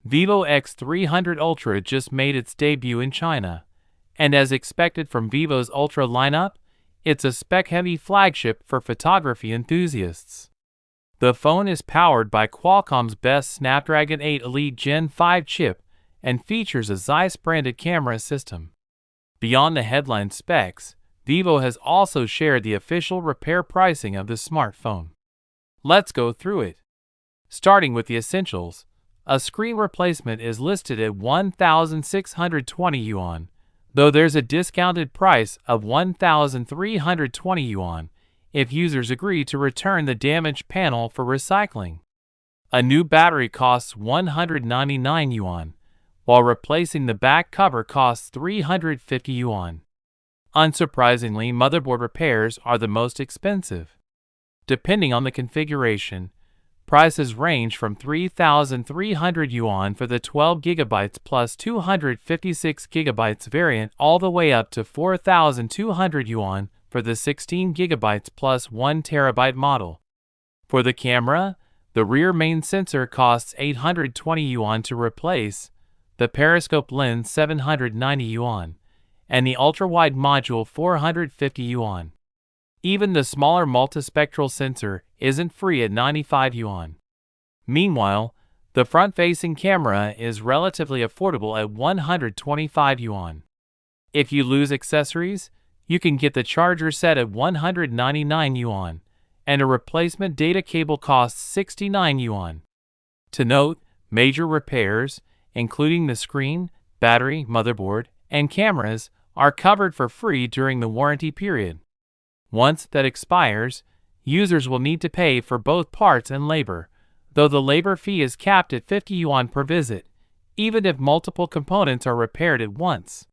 Vivo X300 Ultra just made its debut in China, and as expected from Vivo's Ultra lineup, it's a spec-heavy flagship for photography enthusiasts. The phone is powered by Qualcomm's best Snapdragon 8 Elite Gen 5 chip and features a Zeiss-branded camera system. Beyond the headline specs, Vivo has also shared the official repair pricing of the smartphone. Let's go through it. Starting with the essentials, a screen replacement is listed at 1,620 yuan, though there's a discounted price of 1,320 yuan if users agree to return the damaged panel for recycling. A new battery costs 199 yuan, while replacing the back cover costs 350 yuan. Unsurprisingly, motherboard repairs are the most expensive. Depending on the configuration, prices range from 3,300 yuan for the 12GB plus 256GB variant all the way up to 4,200 yuan for the 16GB plus 1TB model. For the camera, the rear main sensor costs 820 yuan to replace, the periscope lens 790 yuan, and the ultra-wide module 450 yuan. Even the smaller multispectral sensor isn't free at 95 yuan. Meanwhile, the front-facing camera is relatively affordable at 125 yuan. If you lose accessories, you can get the charger set at 199 yuan, and a replacement data cable costs 69 yuan. To note, major repairs, including the screen, battery, motherboard, and cameras, are covered for free during the warranty period. Once that expires, users will need to pay for both parts and labor, though the labor fee is capped at 50 yuan per visit, even if multiple components are repaired at once.